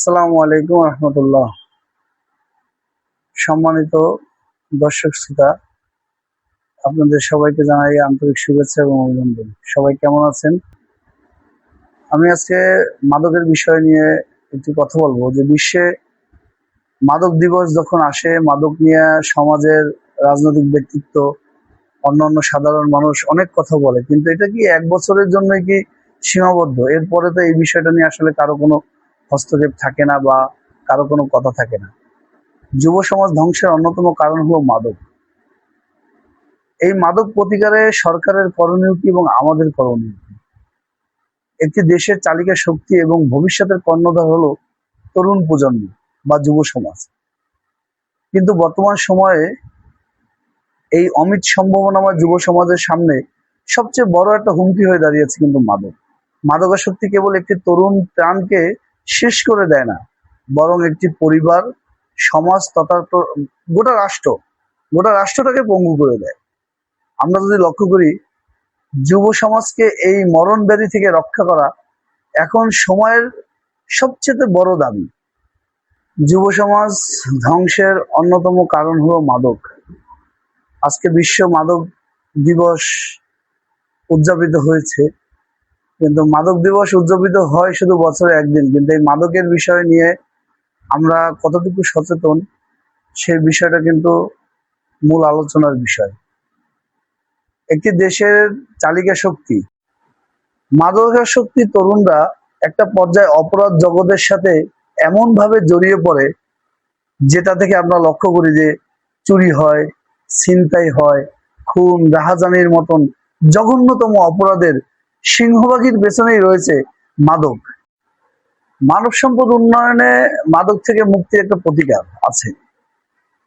আসসালামু আলাইকুম রহমতুল্লাহ। সম্মানিত দর্শক শ্রোতা, আপনাদের সবাইকে জানাই আন্তরিক শুভেচ্ছা এবং অভিনন্দন। সবাই কেমন আছেন? আমি আজকে মাদকের বিষয় নিয়ে একটু কথা বলবো যে বিশ্বে মাদক দিবস যখন আসে, মাদক নিয়ে সমাজের রাজনৈতিক ব্যক্তিত্ব, অন্যান্য সাধারণ মানুষ অনেক কথা বলে, কিন্তু এটা কি এক বছরের জন্য কি সীমাবদ্ধ? এরপরে তো এই বিষয়টা নিয়ে আসলে কারো কোনো হস্তক্ষেপ থাকে না বা কারো কোনো কথা থাকে না। যুব সমাজ ধ্বংসের অন্যতম কারণ হলো মাদক। এই মাদক প্রতিকারে সরকারের করণীয় কি এবং আমাদের করণীয় কি? একটি দেশের চালিকা শক্তি এবং ভবিষ্যতের কর্ণধার হলো তরুণ প্রজন্ম বা যুব সমাজ। কিন্তু বর্তমান সময়ে এই অমিত সম্ভাবনাময় যুব সমাজের সামনে সবচেয়ে বড় একটা হুমকি হয়ে দাঁড়িয়েছে কিন্তু মাদক। মাদকাসক্তি কেবল একটি তরুণ প্রাণকে শেষ করে দেয় না, বরং একটি পরিবার, সমাজ তথা গোটা রাষ্ট্র গোটা রাষ্ট্রটাকে পঙ্গু করে দেয়। আমরা যদি লক্ষ্য করি, যুব সমাজকে এই মরণ ব্যাধি থেকে রক্ষা করা এখন সময়ের সবচেয়ে বড় দাবি। যুব সমাজ ধ্বংসের অন্যতম কারণ হলো মাদক। আজকে বিশ্ব মাদক দিবস উদযাপিত হয়েছে, কিন্তু মাদক দিবস উদযাপিত হয় শুধু বছরে একদিন, কিন্তু এই মাদকের বিষয় নিয়ে আমরা কতটুকু সচেতন সেই বিষয়টা কিন্তু মূল আলোচনার বিষয়। একটি দেশের চালিকা শক্তি মাদকাসক্তি তরুণরা একটা পর্যায়ে অপরাধ জগতের সাথে এমন ভাবে জড়িয়ে পড়ে, যেটা থেকে আমরা লক্ষ্য করি যে চুরি হয়, ছিনতাই হয়, খুন, রাহাজানির মতন জঘন্যতম অপরাধের সিংহভাগের পেছনেই রয়েছে মাদক। মানব সম্পদ উন্নয়নে মাদক থেকে মুক্তির একটা প্রতিকার আছে,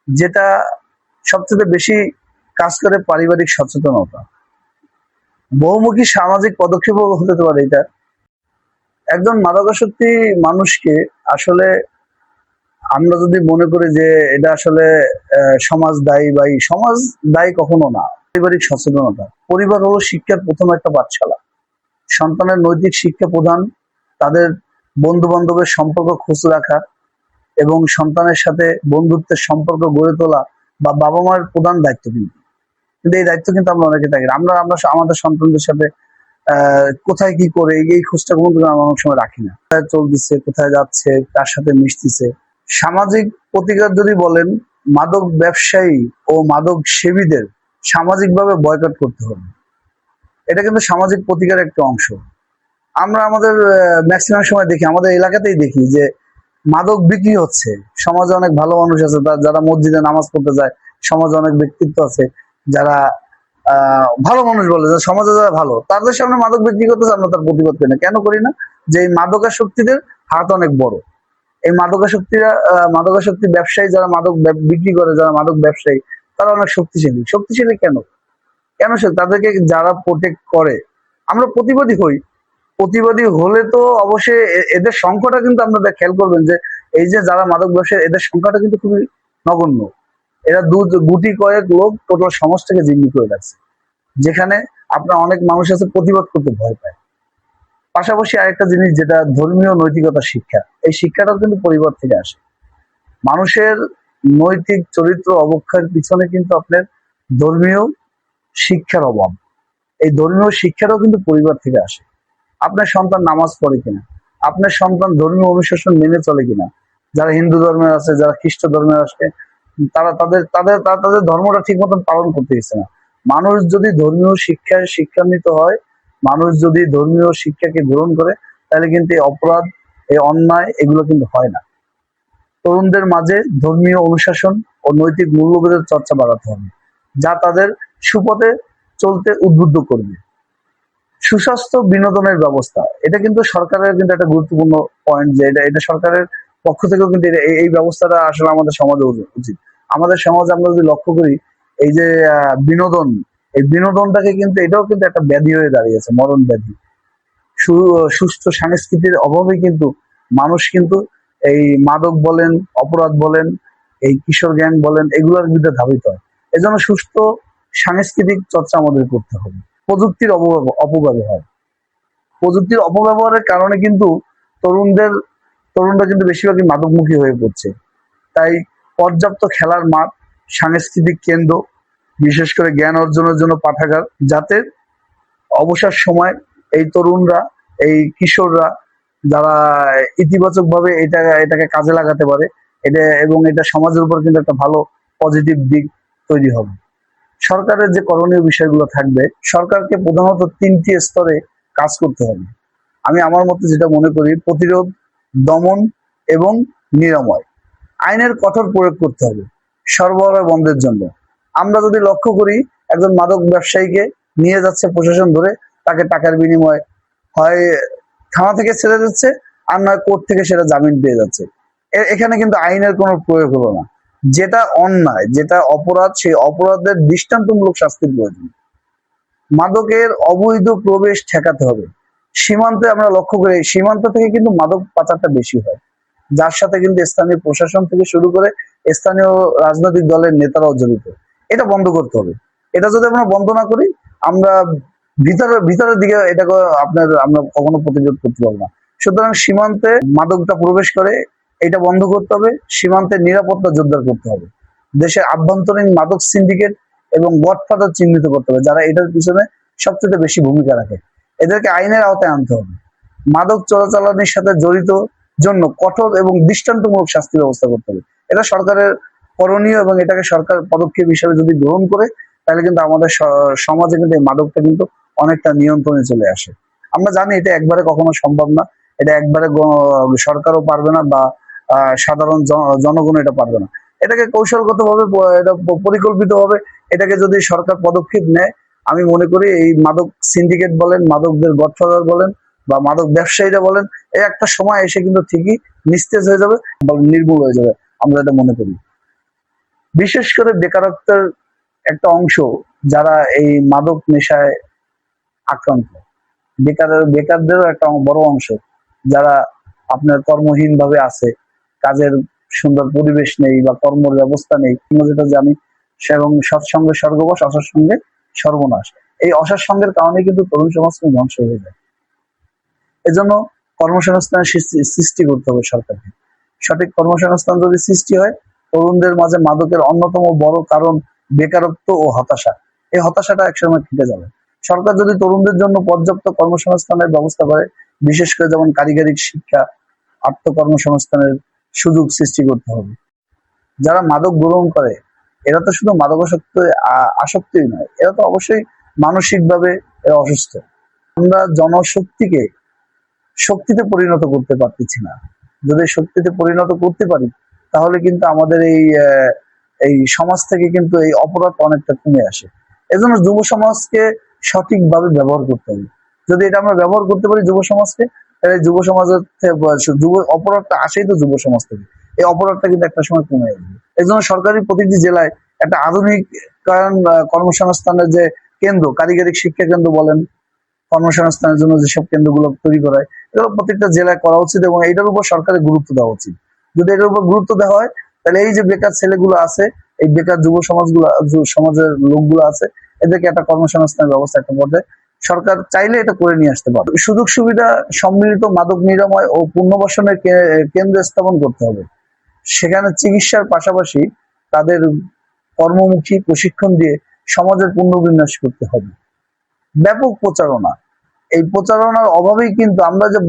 যেটা সবচেয়ে বেশি কাজ করে পারিবারিক সচেতনতা। বহুমুখী সামাজিক পদক্ষেপও হতে পারে এটা। একজন মাদকাসক্তি মানুষকে আসলে আমরা যদি মনে করি যে এটা আসলে সমাজ দায়ী, বা সমাজ দায়ী কখনো না। পারিবারিক সচেতনতা, পরিবার হলো শিক্ষার প্রথম একটা পাঠশালা। সন্তানের নৈতিক শিক্ষা প্রদান, তাদের বন্ধু বান্ধবের সম্পর্ক খোঁজ রাখা এবং সন্তানের সাথে বন্ধুত্বের সম্পর্ক গড়ে তোলা বা বাবা মার প্রধান দায়িত্ব। কিন্তু এই দায়িত্ব কিন্তু আমরা অনেকে থাকি না। আমরা আমরা আমাদের সন্তানদের সাথে কোথায় কি করে এই খোঁজটা কিন্তু আমরা অনেক সময় রাখি না। কোথায় চলতেছে, কোথায় যাচ্ছে, কার সাথে মিশতেছে। সামাজিক প্রতিকার যদি বলেন, মাদক ব্যবসায়ী ও মাদক সেবীদের সামাজিকভাবে বয়কট করতে হবে। এটা কিন্তু সামাজিক প্রতিকারের একটা অংশ। আমরা আমাদের ম্যাক্সিমাম সময় দেখি, আমাদের এলাকাতেই দেখি যে মাদক বিক্রি হচ্ছে। সমাজে অনেক ভালো মানুষ আছে, যারা মসজিদে নামাজ পড়তে যায়, সমাজে অনেক ব্যক্তিত্ব আছে যারা ভালো মানুষ বলে, যে সমাজে যারা ভালো, তাদের সামনে মাদক বিক্রি করতেছে, আমরা তার প্রতিবাদ করি না। কেন করি না? যে এই মাদকাসক্তিদের হাত অনেক বড়। এই মাদকাসক্তি ব্যবসায়ী যারা মাদক বিক্রি করে, যারা মাদক ব্যবসায়ী, তারা অনেক শক্তিশালী। শক্তিশালী কেন? কেন সে তাদেরকে যারা প্রোটেক্ট করে, আমরা প্রতিবাদী হই। প্রতিবাদী হলে তো অবশ্যই এদের সংখ্যাটা কিন্তু আপনারা খেয়াল করবেন যে এই যে যারা মাদক ব্যবসায়ী, এদের সংখ্যাটা কিন্তু খুবই নগণ্য। এরা গুটি কয়েক লোক টোটাল সমাজটাকে জিম্মি করে রাখছে, যেখানে আপনার অনেক মানুষ আছে প্রতিবাদ করতে ভয় পায়। পাশাপাশি আরেকটা জিনিস, যেটা ধর্মীয় নৈতিকতা শিক্ষা, এই শিক্ষাটাও কিন্তু পরিবার থেকে আসে। মানুষের নৈতিক চরিত্র অবক্ষয়ের পিছনে কিন্তু আপনার ধর্মীয় শিক্ষার অভাব। এই ধর্মীয় শিক্ষাটাও কিন্তু পরিবার থেকে আসে। আপনার সন্তান নামাজ পড়ে কিনা, আপনার সন্তান ধর্মীয় অনুশাসন মেনে চলে কিনা, যারা হিন্দু ধর্মের আছে, যারা খ্রিস্ট ধর্মের আছে, তারা তাদের তাদের তাদের ধর্মটা ঠিক মতন পালন করতে গেছে না। মানুষ যদি ধর্মীয় শিক্ষায় শিক্ষান্বিত হয়, মানুষ যদি ধর্মীয় শিক্ষাকে গ্রহণ করে, তাহলে কিন্তু এই অপরাধ, এই অন্যায় এগুলো কিন্তু হয় না। তরুণদের মাঝে ধর্মীয় অনুশাসন ও নৈতিক মূল্যবোধের চর্চা বাড়াতে হবে, যা তাদের সুপথে চলতে উদ্বুদ্ধ করবে। সুস্বাস্থ্য বিনোদনের ব্যবস্থা, এটা কিন্তু সরকারের কিন্তু একটা গুরুত্বপূর্ণ পয়েন্ট, যে এটা এটা সরকারের পক্ষ থেকেও কিন্তু এই ব্যবস্থাটা আসলে আমাদের সমাজে উচিত। আমাদের সমাজে আমরা যদি লক্ষ্য করি, এই যে বিনোদন, এই বিনোদনটাকে কিন্তু এটাও কিন্তু একটা ব্যাধি হয়ে দাঁড়িয়েছে, মরণ ব্যাধি। সুস্থ সংস্কৃতির অভাবে কিন্তু মানুষ কিন্তু এই মাদক বলেন, অপরাধ বলেন, এই কিশোর গ্যাং বলেন, এগুলোর বিরুদ্ধে ধাবিত হয়। এজন্য সুস্থ সাংস্কৃতিক চর্চা আমাদের করতে হবে। প্রযুক্তির অপব্যবহার, প্রযুক্তির অপব্যবহারের কারণে কিন্তু তরুণদের তরুণরা কিন্তু বেশিরভাগই মাদকমুখী হয়ে পড়ছে। তাই পর্যাপ্ত খেলার মাঠ, সাংস্কৃতিক কেন্দ্র, বিশেষ করে জ্ঞান অর্জনের জন্য পাঠাগার, যাতে অবসর সময় এই তরুণরা, এই কিশোররা যারা ইতিবাচকভাবে এটাকে কাজে লাগাতে পারে, এটা এবং এটা সমাজের উপর কিন্তু একটা ভালো পজিটিভ দিক তৈরি হবে। সরকারের যে করণীয় বিষয়গুলো থাকবে, সরকারকে প্রধানত ৩টি স্তরে কাজ করতে হবে। আমি আমার মতে যেটা মনে করি, প্রতিরোধ, দমন এবং নিরাময়। আইনের কঠোর প্রয়োগ করতে হবে সরবরাহ বন্ধের জন্য। আমরা যদি লক্ষ্য করি, একজন মাদক ব্যবসায়ীকে নিয়ে যাচ্ছে প্রশাসন ধরে, তাকে টাকার বিনিময়ে হয় থানা থেকে ছেড়ে দিচ্ছে, আর নয় কোর্ট থেকে সেটা জামিন পেয়ে যাচ্ছে। এখানে কিন্তু আইনের কোনো প্রয়োগ হলো না। যেটা অন্যায়, যেটা অপরাধ, সেই অপরাধের দৃষ্টান্তমূলক শাস্তির প্রয়োজন। মাদকের অবৈধ প্রবেশ ঠেকাতে হবে। সীমান্তে আমরা লক্ষ্য করি, সীমান্ত থেকে কিন্তু মাদক পাচারটা বেশি হয়, যার সাথে কিন্তু স্থানীয় প্রশাসন থেকে শুরু করে স্থানীয় রাজনৈতিক দলের নেতারাও জড়িত। এটা বন্ধ করতে হবে। এটা যদি আমরা বন্ধ না করি, আমরা ভিতরের দিকে এটাকে আমরা কখনো প্রতিরোধ করতে পারবো না। সুতরাং সীমান্তে মাদকটা প্রবেশ করে, এটা বন্ধ করতে হবে। সীমান্তের নিরাপত্তা জোরদার করতে হবে। দেশের আভ্যন্তরীণ মাদক সিন্ডিকেট এবং গডফাদার চিহ্নিত করতে হবে, যারা এটার পিছনে সবচেয়ে বেশি ভূমিকা রাখে। এদেরকে আইনের আওতায় আনতে হবে। মাদক চোরাচালানির সাথে জড়িত জন্য কঠোর এবং দৃষ্টান্তমূলক শাস্তির ব্যবস্থা করতে হবে। এটা সরকারের করণীয়, এবং এটাকে সরকার পদক্ষেপ হিসেবে যদি গ্রহণ করে, তাহলে কিন্তু আমাদের সমাজে কিন্তু এই মাদকটা কিন্তু অনেকটা নিয়ন্ত্রণে চলে আসে। আমরা জানি এটা একবারে কখনো সম্ভব না, এটা একবারে সরকারও পারবে না, বা সাধারণ জনগণ এটা পারবে না। এটাকে কৌশলগতভাবে, এটা পরিকল্পিতভাবে এটাকে যদি সরকার পদক্ষেপ নেয়, আমি মনে করি এই মাদক সিন্ডিকেট বলেন, মাদকদের গডফাদার বলেন, বা মাদক ব্যবসায়ীরা বলেন, এই একটা সময় এসে কিন্তু ঠিকই নিস্তেজ হয়ে যাবে বা নির্মূল হয়ে যাবে, আমরা এটা মনে করি। বিশেষ করে বেকারত্বের একটা অংশ, যারা এই মাদক নেশায় আক্রান্ত, বেকারদেরও একটা বড় অংশ, যারা আপনার কর্মহীন ভাবে আছে, কাজের সুন্দর পরিবেশ নেই বা কর্মের ব্যবস্থা নেই। আমরা যেটা জানি, এবং সৎসঙ্গে স্বর্গবাস, অসৎসঙ্গে সর্বনাশ। এই অসৎসঙ্গের কারণে কিন্তু তরুণ সমাজ ধ্বংস হয়ে যায়। এজন্য কর্মসংস্থানের সৃষ্টি করতে হবে সরকারকে। সঠিক কর্মসংস্থান যদি সৃষ্টি হয়, তরুণদের মাঝে মাদকের অন্যতম বড় কারণ বেকারত্ব ও হতাশা, এই হতাশাটা একসময় কেটে যাবে। সরকার যদি তরুণদের জন্য পর্যাপ্ত কর্মসংস্থানের ব্যবস্থা করে, বিশেষ করে যেমন কারিগরি শিক্ষা, আত্মকর্মসংস্থানের সুযোগ সৃষ্টি করতে হবে। যারা মাদক গ্রহণ করে, এরা তো শুধু আসক্তই নয়, এরা তো অবশ্যই মানসিকভাবে এরা অসুস্থ। আমরা জনশক্তিকে শক্তিতে পরিণত করতে পারতেছি না। যদি শক্তিতে পরিণত করতে পারি, তাহলে কিন্তু আমাদের এই সমাজ থেকে কিন্তু এই অপরাধ অনেকটা কমে আসে। এজন্য যুব সমাজকে সঠিকভাবে ব্যবহার করতে হবে। যদি এটা আমরা ব্যবহার করতে পারি যুব সমাজকে, তাহলে যুব সমাজের যুব অপরাধটা আসেই তো যুব সমাজ থেকে। এই অপরাধটা কিন্তু একটা সময় কমে আসবে। এই জন্য সরকারি প্রতিটি জেলায় একটা আধুনিক কর্মসংস্থানের যে কেন্দ্র, কারিগরি শিক্ষা কেন্দ্র বলেন, কর্মসংস্থানের জন্য যেসব কেন্দ্রগুলো তৈরি করা হয়, এগুলো প্রত্যেকটা জেলায় করা উচিত, এবং এটার উপর সরকারের গুরুত্ব দেওয়া উচিত। যদি এটার উপর গুরুত্ব দেওয়া হয়, তাহলে এই যে বেকার ছেলেগুলো আছে, এই বেকার সমাজের লোকগুলো আছে, এদেরকে একটা কর্মসংস্থানের ব্যবস্থা একটা পর্যায়ে সরকার চাইলে এটা করে নিয়ে আসতে পারে। সুযোগ সুবিধা সম্মিলিত মাদক নিরাময় ও পুনর্বাসনের কেন্দ্র স্থাপন করতে হবে। সেখানে চিকিৎসার পাশাপাশি তাদের কর্মমুখী প্রশিক্ষণ দিয়ে সমাজের পুনর্বিন্যাস করতে হবে। ব্যাপক প্রচারণা, এই প্রচারণার অভাবেই কিন্তু আমরা যে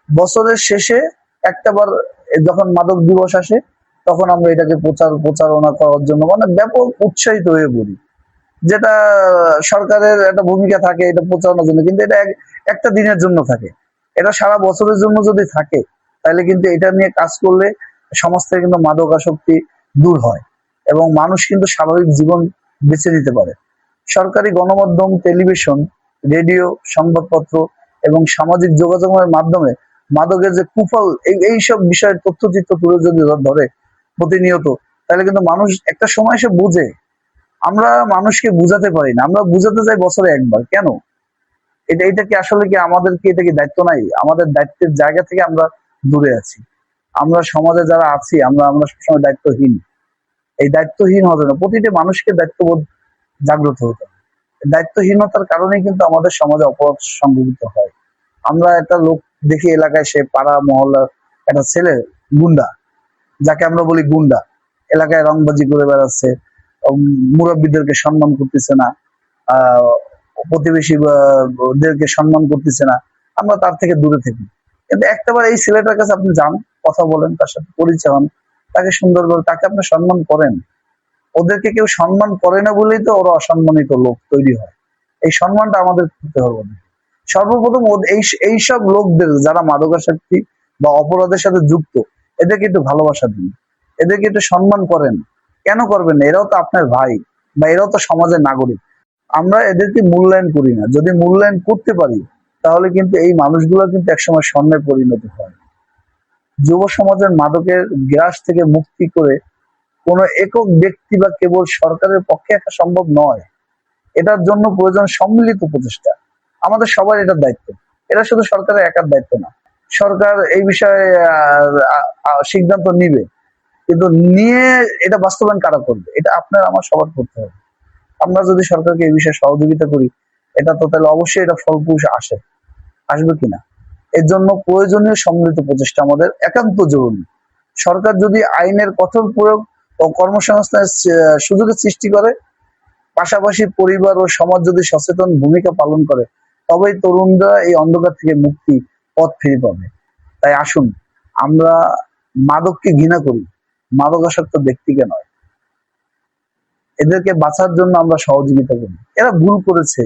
বছরের শেষে একটাবার যখন মাদক দিবস আসে, তখন আমরা এটাকে প্রচারণা করার জন্য মানে ব্যাপক উৎসাহিত হয়ে পড়ি, যেটা সরকারের একটা ভূমিকা থাকে এটা প্রচারণার জন্য, কিন্তু এটা একটা দিনের জন্য থাকে। এটা সারা বছরের জন্য যদি থাকে, তাহলে কিন্তু এটা নিয়ে কাজ করলে সমাজ থেকে কিন্তু মাদক আসক্তি দূর হয়, এবং মানুষ কিন্তু স্বাভাবিক জীবন বেছে নিতে পারে। সরকারি গণমাধ্যম, টেলিভিশন, রেডিও, সংবাদপত্র এবং সামাজিক যোগাযোগের মাধ্যমে মাদকের যে কুফল, এইসব বিষয়ের তথ্যচিত্র তুলে যদি ধরে প্রতিনিয়ত, তাহলে কিন্তু মানুষ একটা সময় এসে বুঝে। আমরা মানুষকে বুঝাতে পারি না, আমরা বুঝাতে যাই বছরে একবার। কেন? এটা কি আসলে কি আমাদের কি এটা কি দায়িত্ব নাই? আমাদের দায়িত্বের জায়গা থেকে আমরা দূরে আছি। আমরা সমাজে যারা আছি, আমরা সবসময় দায়িত্বহীন। এই দায়িত্বহীন হবে না, প্রতিটি মানুষকে দায়িত্ববোধ জাগ্রত হতে হবে। দায়িত্বহীনতার কারণেই কিন্তু আমাদের সমাজে অপরাধ সংঘটিত হয়। আমরা একটা লোক দেখি এলাকায়, সে পাড়া মহল্লার একটা ছেলে গুন্ডা, যাকে আমরা বলি গুন্ডা, এলাকায় রংবাজি করে বেড়াচ্ছে, মুরব্বীদেরকে সম্মান করতেছে না, আহ প্রতিবেশী দেরকে সম্মান করতেছে না, আমরা তার থেকে দূরে থাকি। কিন্তু একটাবার এই ছেলেটার কাছে আপনি যান, কথা বলেন, তার সাথে পরিচয় হন, তাকে সুন্দর করে, তাকে আপনি সম্মান করেন। ওদেরকে কেউ সম্মান করে না বলেই তো ওরা অসম্মানিত লোক তৈরি হয়। এই সম্মানটা আমাদের করতে হবে। সর্বপ্রথম এইসব লোকদের যারা মাদকাসক্তি বা অপরাধের সাথে যুক্ত, এদেরকে একটু ভালোবাসা দিন, এদেরকে একটু সম্মান করেন। কেন করবেন না? এরাও তো আপনার ভাই, বা এরাও তো সমাজের নাগরিক। আমরা এদেরকে মূল্যায়ন করি না। যদি মূল্যায়ন করতে পারি, তাহলে কিন্তু এই মানুষগুলো কিন্তু একসময় স্বর্ণে পরিণত হয়। যুব সমাজের মাদকের গ্রাস থেকে মুক্তি করে কোন একক ব্যক্তি বা কেবল সরকারের পক্ষে একটা সম্ভব নয়। এটার জন্য প্রয়োজন সম্মিলিত প্রচেষ্টা। আমাদের সবার এটার দায়িত্ব। এটা শুধু সরকারের একার দায়িত্ব না। সরকার এই বিষয়ে সিদ্ধান্ত নিবে, কিন্তু নিয়ে এটা বাস্তবায়ন কারা করবে? এটা আপনার আমার সবার করতে হবে। আমরা যদি সরকারকে এই বিষয়ে সহযোগিতা করি, এটা তো তাহলে অবশ্যই এটা ফলপ্রসূ আসবে কিনা। এর জন্য প্রয়োজনীয় সম্মিলিত প্রচেষ্টা আমাদের একান্ত জরুরি। সরকার যদি আইনের কঠোর প্রয়োগ ও কর্মসংস্থানের সুযোগের সৃষ্টি করে, পাশাপাশি পরিবার ও সমাজ যদি সচেতন ভূমিকা পালন করে, তবেই তরুণরা এই অন্ধকার থেকে মুক্তি পথ ফিরে পাবে। তাই আসুন, আমরা মাদককে ঘৃণা করি, মাদকাসক্ত ব্যক্তিকে নয়। এদেরকে বাঁচার জন্য আমরা সহযোগিতা করি। এরা ভুল করেছে,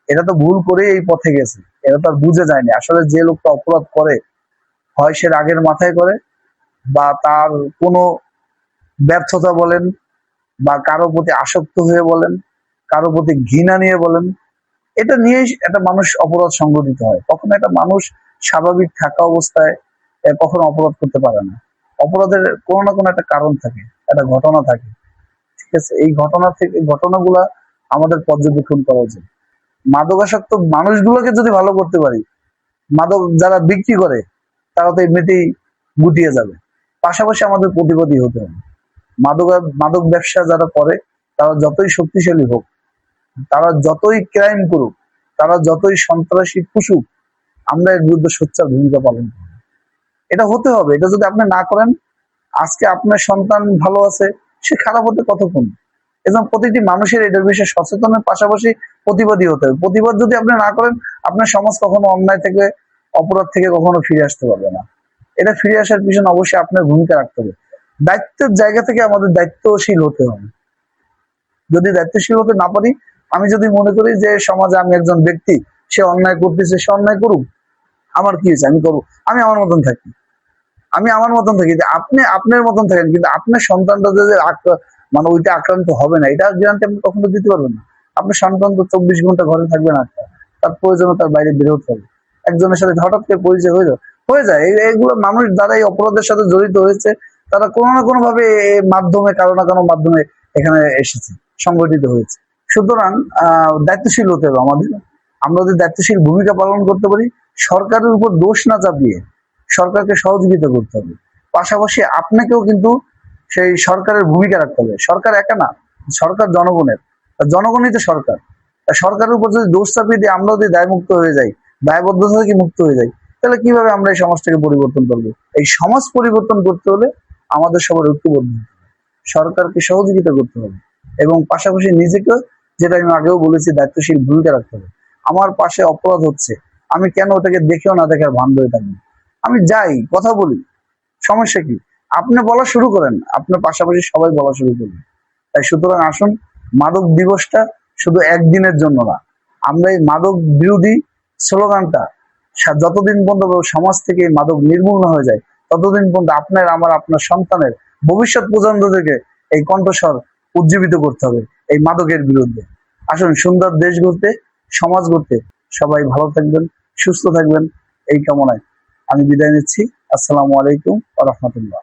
এরা তো ভুল করে এই পথে গেছে, এরা তো আর বুঝে যায়নি। আসলে যে লোকটা অপরাধ করে, হয় সে রাগের মাথায় করে, বা তার কোনো ব্যর্থতা বলেন, বা কারো প্রতি আসক্ত হয়ে বলেন, কারো প্রতি ঘৃণা নিয়ে বলেন, এটা নিয়েই একটা মানুষ অপরাধ সংঘটিত হয়। কখনো একটা মানুষ স্বাভাবিক থাকা অবস্থায় কখনো অপরাধ করতে পারে না। অপরাধের কোনো না কোনো একটা কারণ থাকে, একটা ঘটনা থাকে। ঠিক আছে, এই ঘটনাগুলা আমাদের পর্যবেক্ষণ করা উচিত। মাদকাসক্ত মানুষগুলোকে যদি ভালো করতে পারি, মাদক যারা বিক্রি করে তারা তো এমনিতেই গুটিয়ে যাবে। পাশাপাশি আমাদের প্রতিবাদী হতে হবে। মাদক ব্যবসা যারা করে, তারা যতই শক্তিশালী হোক, তারা যতই ক্রাইম করুক, তারা যতই সন্ত্রাসী ফুসুক, আমরা এর বিরুদ্ধে সোচ্চার ভূমিকা পালন করব। এটা হতে হবে। এটা যদি আপনি না করেন, আজকে আপনার সন্তান ভালো আছে, সে খারাপ হতে কতক্ষণ। এবং প্রতিটি মানুষের এটার বিষয়ে সচেতনের পাশাপাশি প্রতিবাদী হতে হবে। প্রতিবাদ যদি আপনি না করেন, আপনার সমাজ কখনো অন্যায় থেকে, অপরাধ থেকে কখনো ফিরে আসতে পারবে না। এটা ফিরে আসার পিছনে অবশ্যই আপনার ভূমিকা রাখতে হবে। দায়িত্বের জায়গা থেকে আমাদের দায়িত্বশীল হতে হবে। যদি দায়িত্বশীল হতে না পারি, আমি যদি মনে করি যে সমাজে আমি একজন ব্যক্তি, সে অন্যায় করতেছে, সে অন্যায় করুক, আমার কি হয়েছে, আমি করবো, আমি আমার মতন থাকি, আমি আমার মতন থাকি, আপনি আপনার মতন থাকেন, কিন্তু আপনার সন্তানটা যে মানে ওইটা আক্রান্ত হবে না, এটা গ্যারান্টি আপনি কখনো দিতে পারবেন না। আপনার সন্তান তো 24 ঘন্টা ঘরে থাকবে না, তার প্রয়োজনে তার বাইরে বের হতে হবে। একজনের সাথে হঠাৎ করে পরিচয় হয়ে যায়। এইগুলো মানুষ যারা এই অপরাধের সাথে জড়িত হয়েছে, তারা কোনো না কোনো ভাবে মাধ্যমে, কারো না কারো মাধ্যমে এখানে এসেছে, সংগঠিত হয়েছে। সুতরাং দায়িত্বশীল হতে হবে আমাদের। আমরা যদি দায়িত্বশীল ভূমিকা পালন করতে পারি, সরকারের উপর দোষ না চাপিয়ে সরকারকে সহযোগিতা করতে হবে। পাশাপাশি আপনাকেও কিন্তু সেই সরকারের ভূমিকা রাখতে হবে। সরকার একা না, সরকার জনগণের, জনগণই তো সরকার। সরকারের উপর যদি দোষ চাপিয়ে দিয়ে আমরা যদি দায়মুক্ত হয়ে যাই, দায়বদ্ধতা থেকে মুক্ত হয়ে যাই, তাহলে কিভাবে আমরা এই সমাজটাকে পরিবর্তন করবো? এই সমাজ পরিবর্তন করতে হলে আমাদের সবার ঐক্যবদ্ধ হতে হবে, সরকারকে সহযোগিতা করতে হবে, এবং পাশাপাশি নিজেকে, যেটা আমি আগেও বলেছি, দায়িত্বশীল ভূমিকা রাখতে হবে। আমার পাশে অপরাধ হচ্ছে, আমি কেন ওটাকে দেখেও না দেখার ভান ধরে থাকবো? আমি যাই, কথা বলি, সমস্যা কি? আপনি বলা শুরু করেন, আপনার পাশাপাশি সবাই বলা শুরু করবে। তাই সুতরাং আসুন, মাদক দিবসটা শুধু একদিনের জন্য না, আমরা এই মাদক বিরোধী স্লোগানটা যতদিন পর্যন্ত সমাজ থেকে এই মাদক নির্মূল না হয়ে যায়, ততদিন পর্যন্ত আপনার, আমার, আপনার সন্তানের, ভবিষ্যৎ প্রজন্মদেরকে এই কণ্ঠস্বর উজ্জীবিত করতে হবে এই মাদকের বিরুদ্ধে। আসুন, সুন্দর দেশ গড়তে, সমাজ গড়তে সবাই ভালো থাকবেন, সুস্থ থাকবেন, এই কামনায় আমি বিদায় নিচ্ছি। আসসালামু আলাইকুম ওয়া রাহমাতুল্লাহ।